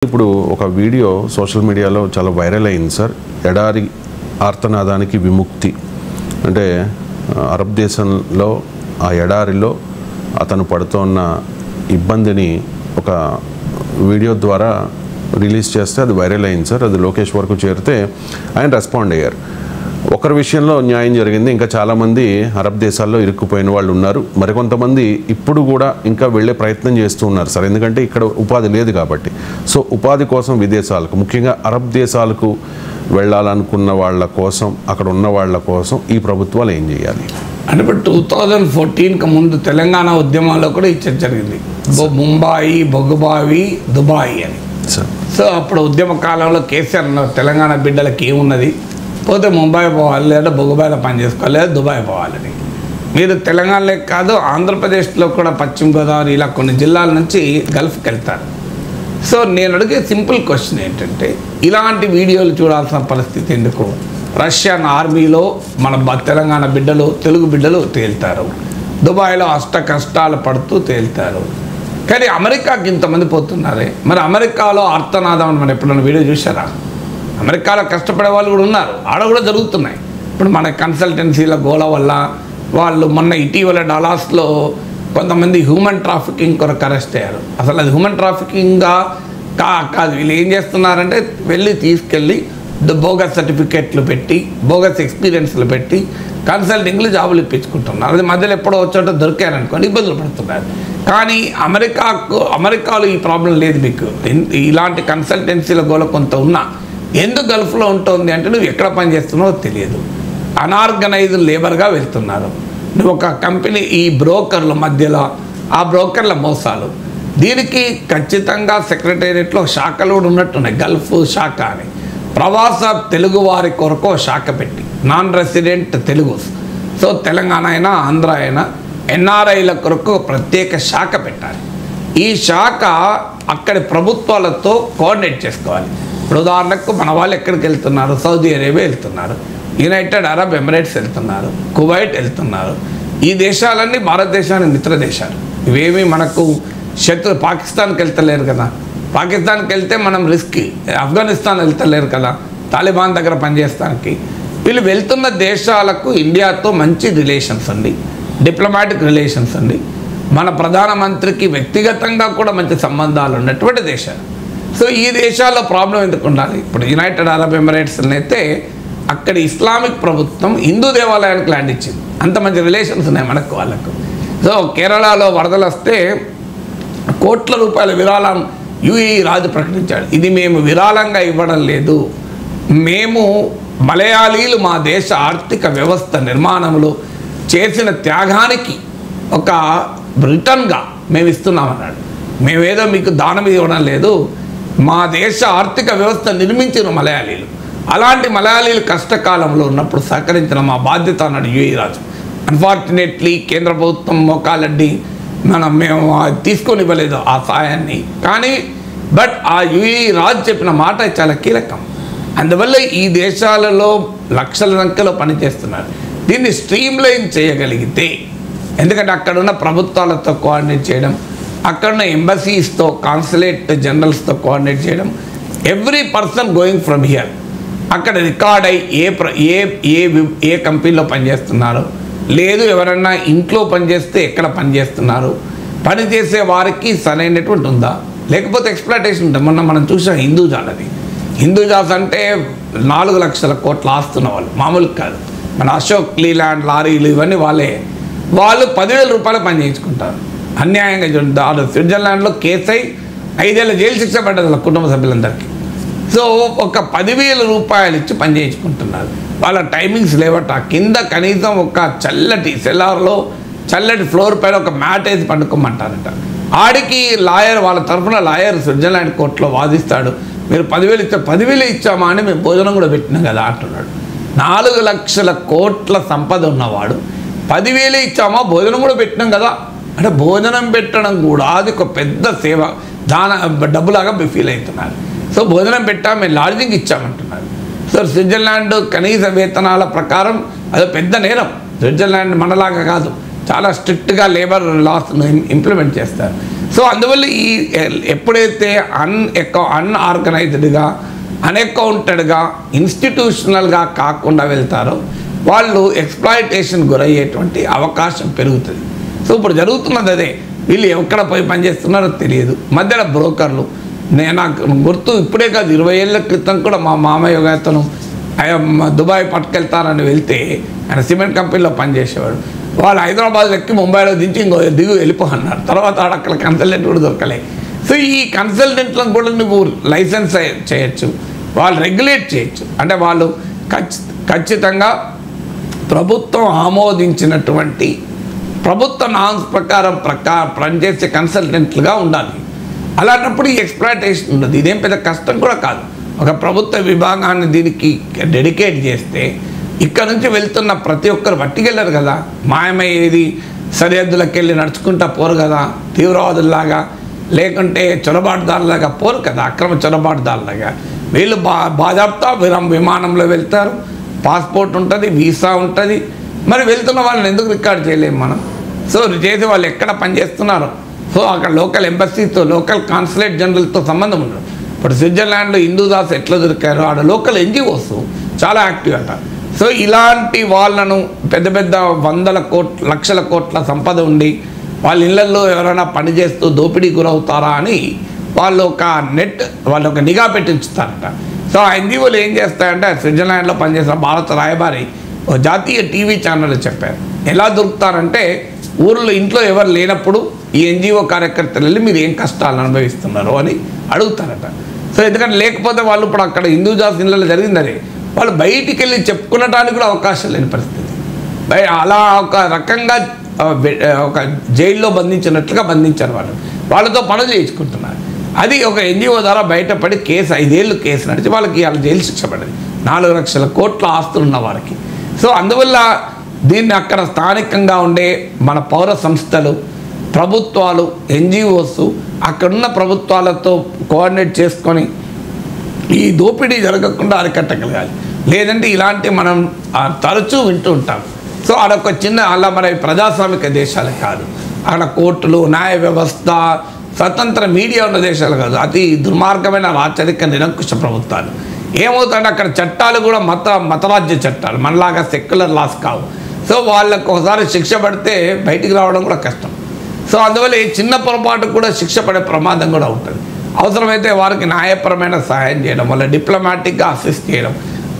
ఇప్పుడు ఒక video social మీడియాలో చాలా వైరల్ అయింది సార్. ఎడారి ఆర్తనాదానికి విముక్తి అంటే అరబ్ దేశంలో ఆ ఎడారిలో అతను పడుతున్న ఇబ్బందిని ఒక వీడియో ద్వారా రిలీజ్ చేస్తే అది వైరల్ అయింది సార్. అది లోకేష్ వరకు చేరితే ఆయన రెస్పాండ్ అయ్యారు. ఒకరి విషయంలో న్యాయం జరిగింది, ఇంకా చాలామంది అరబ్ దేశాల్లో ఇరుక్కుపోయిన వాళ్ళు ఉన్నారు. మరికొంతమంది ఇప్పుడు కూడా ఇంకా వెళ్ళే ప్రయత్నం చేస్తూ ఉన్నారు సార్, ఎందుకంటే ఇక్కడ ఉపాధి లేదు కాబట్టి. సో ఉపాధి కోసం విదేశాలకు, ముఖ్యంగా అరబ్ దేశాలకు వెళ్ళాలనుకున్న వాళ్ళ కోసం, అక్కడ ఉన్న వాళ్ళ కోసం ఈ ప్రభుత్వాలు ఏం చేయాలి అంటే ఇప్పుడు 2014కి ముందు తెలంగాణ ఉద్యమాల్లో కూడా ఈ చర్చ జరిగింది. ముంబాయి, బొగ్గుబావి, దుబాయ్ అని. సో అప్పుడు ఉద్యమ కాలంలో కేసీఆర్ తెలంగాణ బిడ్డలకి ఏమున్నది, పోతే ముంబై పోవాలి, లేదా బొగ్గుబాయిలో పని చేసుకోవాలి, లేదా దుబాయ్ పోవాలని. మీరు తెలంగాణలో కాదు, ఆంధ్రప్రదేశ్లో కూడా పశ్చిమ గోదావరి ఇలా కొన్ని జిల్లాల నుంచి గల్ఫ్కి వెళ్తారు. సో నేను అడిగే సింపుల్ క్వశ్చన్ ఏంటంటే, ఇలాంటి వీడియోలు చూడాల్సిన పరిస్థితి ఎందుకు? రష్యన్ ఆర్మీలో మన తెలంగాణ బిడ్డలు, తెలుగు బిడ్డలు తేలుతారు, దుబాయ్లో అష్ట కష్టాలు పడుతూ తేలుతారు. కానీ అమెరికాకి ఇంతమంది పోతున్నారే, మరి అమెరికాలో ఆర్తనాదం అని మనం ఎప్పుడైనా వీడియో చూసారా? అమెరికాలో కష్టపడే వాళ్ళు కూడా ఉన్నారు, ఆడ కూడా జరుగుతున్నాయి. ఇప్పుడు మన కన్సల్టెన్సీల గోల వల్ల వాళ్ళు మొన్న ఇటీవల డలాస్లో కొంతమంది హ్యూమన్ ట్రాఫికింగ్ కొరకు అరెస్ట్ అయ్యారు. అసలు అది హ్యూమన్ ట్రాఫికింగ్గా కాదు. వీళ్ళు ఏం చేస్తున్నారంటే వెళ్ళి తీసుకెళ్ళి బోగస్ సర్టిఫికేట్లు పెట్టి, బోగస్ ఎక్స్పీరియన్స్లు పెట్టి కన్సల్టింగ్లు జాబులు ఇప్పించుకుంటున్నారు. అది మధ్యలో ఎప్పుడో వచ్చేటో దొరికారనుకోండి ఇబ్బందులు పడుతున్నారు. కానీ అమెరికాలో ఈ ప్రాబ్లం లేదు. మీకు ఇలాంటి కన్సల్టెన్సీల గోల కొంత ఉన్నా ఎందుకు గల్ఫ్లో ఉంటుంది అంటే, నువ్వు ఎక్కడ పని చేస్తున్నావో తెలియదు, అనార్గనైజ్డ్ లేబర్గా వెళ్తున్నారు. నువ్వు ఒక కంపెనీ, ఈ బ్రోకర్ల మధ్యలో ఆ బ్రోకర్ల మోసాలు, దీనికి ఖచ్చితంగా సెక్రటేరియట్లో శాఖలు కూడా ఉన్నట్టున్నాయి. గల్ఫ్ శాఖ అని ప్రవాస తెలుగు వారి కొరకు శాఖ పెట్టి, non resident Telugu, so Telangana అయినా ఆంధ్ర అయినా ఎన్ఆర్ఐల కొరకు ప్రత్యేక శాఖ పెట్టాలి. ఈ శాఖ అక్కడి ప్రభుత్వాలతో కోఆర్డినేట్ చేసుకోవాలి. ఇప్పుడు ఉదాహరణకు మన వాళ్ళు ఎక్కడికి వెళ్తున్నారు? సౌదీ అరేబియా వెళ్తున్నారు, యునైటెడ్ అరబ్ ఎమిరేట్స్ వెళ్తున్నారు, కువైట్ వెళ్తున్నారు. ఈ దేశాలన్నీ భారతదేశానికి మిత్ర దేశాలు. ఇవేమీ మనకు పాకిస్తాన్కి వెళ్తలేరు కదా. పాకిస్తాన్కి వెళ్తే మనం రిస్క్. ఆఫ్ఘనిస్తాన్ వెళ్తలేరు కదా తాలిబాన్ దగ్గర పనిచేస్తానికి. వీళ్ళు వెళ్తున్న దేశాలకు ఇండియాతో మంచి రిలేషన్స్ ఉంది, డిప్లొమాటిక్ రిలేషన్స్ ఉంది. మన ప్రధానమంత్రికి వ్యక్తిగతంగా కూడా మంచి సంబంధాలు ఉన్నటువంటి దేశాలు. సో ఈ దేశాల్లో ప్రాబ్లం ఎందుకు ఉండాలి? ఇప్పుడు యునైటెడ్ అరబ్ ఎమిరేట్స్ అయితే అక్కడ ఇస్లామిక్ ప్రభుత్వం హిందూ దేవాలయానికి ల్యాండ్ ఇచ్చింది. అంత మంచి రిలేషన్స్ ఉన్నాయి మనకు వాళ్ళకు. సో కేరళలో వరదలు వస్తే కోట్ల రూపాయల విరాళం యుఏఈ రాజు ప్రకటించాడు. ఇది మేము విరాళంగా ఇవ్వడం లేదు, మేము మలయాళీలు మా దేశ ఆర్థిక వ్యవస్థ నిర్మాణంలో చేసిన త్యాగానికి ఒక రిటర్న్గా మేము ఇస్తున్నామన్నాడు. మేమేదో మీకు దానం ఇవ్వడం లేదు, మా దేశ ఆర్థిక వ్యవస్థ నిర్మించిన మలయాళీలు. అలాంటి మలయాళీలు కష్టకాలంలో ఉన్నప్పుడు సహకరించిన మా బాధ్యత అన్నాడు యుఏఈ రాజు. అన్ఫార్చునేట్లీ కేంద్ర ప్రభుత్వం మోకాలడ్డి మేము తీసుకొని ఇవ్వలేదు ఆ సాయాన్ని. కానీ బట్ ఆ యుఏఈ రాజు చెప్పిన మాట చాలా కీలకం. అందువల్ల ఈ దేశాలలో లక్షల సంఖ్యలో పనిచేస్తున్నారు. దీన్ని స్ట్రీమ్లైన్ చేయగలిగితే, ఎందుకంటే అక్కడున్న ప్రభుత్వాలతో కోఆర్డినేట్ చేయడం, అక్కడున్న ఎంబసీస్తో, కాన్సులేట్ జనరల్స్తో కోఆర్డినేట్ చేయడం, every person going from here అక్కడ రికార్డ్ అయ్యి ఏ కంపెనీలో పనిచేస్తున్నారు, లేదు ఎవరన్నా ఇంట్లో పనిచేస్తే ఎక్కడ పనిచేస్తున్నారు, పనిచేసే వారికి సరైనటువంటి ఉందా, లేకపోతే ఎక్స్ప్లాయిటేషన్ ఉంటుంది. మొన్న మనం చూసాం హిందూజాస్. అది హిందూజాస్ అంటే 4 లక్షల కోట్ల ఆస్తున్న వాళ్ళు, మామూలు కాదు. మన అశోక్ లీలాండ్ లారీలు ఇవన్నీ వాళ్ళు 10,000 రూపాయలు పని చేయించుకుంటారు అన్యాయంగా. చూడండి, స్విట్జర్లాండ్లో కేసు అయి 5 ఏళ్ళ జైలు శిక్ష పడ్డది వాళ్ళ కుటుంబ సభ్యులందరికీ. సో ఒక 10,000 రూపాయలు ఇచ్చి పని చేయించుకుంటున్నారు. వాళ్ళ టైమింగ్స్ లేవట. కింద కనీసం ఒక చల్లటి సెల్లార్లో చల్లటి ఫ్లోర్ పైన ఒక మ్యాట్ వేసి పండుకోమంటారట. ఆడికి లాయర్, వాళ్ళ తరఫున లాయర్ స్విట్జర్లాండ్ కోర్టులో వాదిస్తాడు, మీరు 10,000 ఇచ్చామా అని మేము భోజనం కూడా పెట్టినాం కదా అంటున్నాడు. 4 లక్షల కోట్ల సంపద ఉన్నవాడు 10,000 ఇచ్చామా, భోజనం కూడా పెట్టినాం కదా అంటే, భోజనం పెట్టడం కూడా అది ఒక పెద్ద సేవ, డబ్బులాగా ఫీల్ అవుతున్నారు. సో భోజనం పెట్టా, మేము లాడ్జింగ్ ఇచ్చామంటున్నారు. సో స్విట్జర్లాండ్ కనీస వేతనాల ప్రకారం అది పెద్ద నేరం. స్విట్జర్లాండ్ మనలాగా కాదు, చాలా స్ట్రిక్ట్గా లేబర్ లాస్ను ఇంప్లిమెంట్ చేస్తారు. సో అందువల్ల ఈ ఎప్పుడైతే అన్ఆర్గనైజ్డ్గా అన్అకౌంటెడ్గా ఇన్స్టిట్యూషనల్గా కాకుండా వెళ్తారో వాళ్ళు ఎక్స్ప్లాయిటేషన్ గురయ్యేటువంటి అవకాశం పెరుగుతుంది. సో ఇప్పుడు జరుగుతున్నది అదే. వీళ్ళు ఎక్కడ పోయి పనిచేస్తున్నారో తెలియదు. మధ్యలో బ్రోకర్లు. నాకు గుర్తు ఇప్పుడే కాదు, 20 ఏళ్ళ క్రితం కూడా మా మామయ్య అతను దుబాయ్ పట్టుకెళ్తారని వెళ్తే ఆయన సిమెంట్ కంపెనీలో పనిచేసేవాడు. వాళ్ళు హైదరాబాద్ ఎక్కి ముంబైలో దించి ఇంకో వెళ్ళిపో అన్నారు. తర్వాత అక్కడ కన్సల్టెంట్ కూడా దొరకలే. సో ఈ కన్సల్టెంట్లను కూడా నువ్వు లైసెన్స్ చేయొచ్చు, వాళ్ళు రెగ్యులేట్ చేయొచ్చు. అంటే వాళ్ళు ఖచ్చితంగా ప్రభుత్వం ఆమోదించినటువంటి ప్రభుత్వ నామ్స్ ప్రకారం పనిచేసే కన్సల్టెంట్లుగా ఉండాలి. అలాంటప్పుడు ఈ ఎక్స్ప్లాయిటేషన్ ఉండదు. ఇదేం పెద్ద కష్టం కూడా కాదు. ఒక ప్రభుత్వ విభాగాన్ని దీనికి డెడికేట్ చేస్తే ఇక్కడ నుంచి వెళ్తున్న ప్రతి ఒక్కరు పట్టుకెళ్ళరు కదా. మాయమయ్యేది సరిహద్దులకు వెళ్ళి నడుచుకుంటా పోరు కదా, తీవ్రవాదుల్లాగా లేకుంటే చొరబాటుదారులాగా పోరు కదా, అక్రమ చొరబాటుదారులాగా. వీళ్ళు బాజాప్తా విమానంలో వెళ్తారు, పాస్పోర్ట్ ఉంటుంది, వీసా ఉంటుంది. మరి వెళ్తున్న వాళ్ళని ఎందుకు రికార్డ్ చేయలేము మనం? సో చేసి వాళ్ళు ఎక్కడ పనిచేస్తున్నారు, సో అక్కడ లోకల్ ఎంబసీతో లోకల్ కాన్సులేట్ జనరల్తో సంబంధం ఉండదు. ఇప్పుడు స్విట్జర్లాండ్లో హిందూదాస్ ఎట్లా దొరికారో ఆడ లోకల్ ఎన్జిఓస్ చాలా యాక్టివ్ అంట. సో ఇలాంటి వాళ్ళను పెద్ద పెద్ద లక్షల కోట్ల సంపద ఉండి వాళ్ళ ఇళ్లలో ఎవరైనా పనిచేస్తూ దోపిడీ గురవుతారా అని వాళ్ళు ఒక నిఘా పెట్టించుతారట. సో ఆ ఎన్జిఓలు ఏం చేస్తాయంటే స్విట్జర్లాండ్లో పనిచేసిన భారత రాయబారి జాతీయ టీవీ ఛానల్ చెప్పారు, ఎలా దొరుకుతారంటే ఊర్లో ఇంట్లో ఎవరు లేనప్పుడు ఈ ఎన్జిఓ కార్యకర్తలు వెళ్ళి మీరు ఏం కష్టాలు అనుభవిస్తున్నారు అని అడుగుతారట. సో ఎందుకంటే లేకపోతే వాళ్ళు ఇప్పుడు అక్కడ హిందూజాస్ ఇళ్ళలో జరిగిందని వాళ్ళు బయటికి వెళ్ళి చెప్పుకునడానికి కూడా అవకాశం లేని పరిస్థితి. అలా ఒక రకంగా ఒక జైల్లో బంధించినట్లుగా బంధించారు వాళ్ళతో పనులు చేయించుకుంటున్నారు. అది ఒక ఎన్జిఓ ద్వారా బయటపడి 5 ఏళ్ళు కేసు నడిచి వాళ్ళకి వాళ్ళ జైలు శిక్ష పడింది, 4 లక్షల కోట్ల ఆస్తులు ఉన్న వారికి. సో అందువల్ల దీన్ని అక్కడ స్థానికంగా ఉండే మన పౌర సంస్థలు, ప్రభుత్వాలు, ఎన్జిఓస్ అక్కడున్న ప్రభుత్వాలతో కోఆర్డినేట్ చేసుకొని ఈ దోపిడీ జరగకుండా అరికట్టగలగాలి. లేదంటే ఇలాంటి మనం తరచూ వింటూ ఉంటాం. సో అదొక అలా మరి ప్రజాస్వామిక దేశాలు కాదు, అక్కడ కోర్టులు, న్యాయ వ్యవస్థ, స్వతంత్ర మీడియా ఉన్న దేశాలు కాదు, అతి దుర్మార్గమైన రాచరిక నిరంకుశ ప్రభుత్వాలు. ఏమవుతుందంటే అక్కడ చట్టాలు కూడా మతరాజ్య చట్టాలు, మనలాగా సెక్యులర్ లాస్ కావు. సో వాళ్ళకు ఒకసారి శిక్ష పడితే బయటికి రావడం కూడా కష్టం. సో అందువల్ల ఈ చిన్న పొరపాటు కూడా శిక్ష పడే ప్రమాదం కూడా ఉంటుంది. అవసరమైతే వారికి న్యాయపరమైన సహాయం చేయడం, వాళ్ళ డిప్లొమాటిక్గా అసిస్ట్ చేయడం,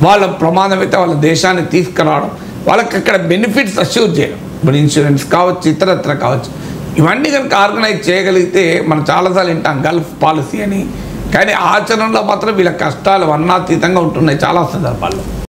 వాళ్ళ ప్రమాదం అయితే వాళ్ళ దేశాన్ని తీసుకురావడం, వాళ్ళకి అక్కడ బెనిఫిట్స్ అష్యూర్ చేయడం, ఇప్పుడు ఇన్సూరెన్స్ కావచ్చు, ఇతరత్ర కావచ్చు. ఇవన్నీ కనుక ఆర్గనైజ్ చేయగలిగితే మనం చాలాసార్లు వింటాం గల్ఫ్ పాలసీ అని, కానీ ఆచరణలో మాత్రం వీళ్ళ కష్టాలు వర్ణాతీతంగా ఉంటున్నాయి చాలా సందర్భాల్లో.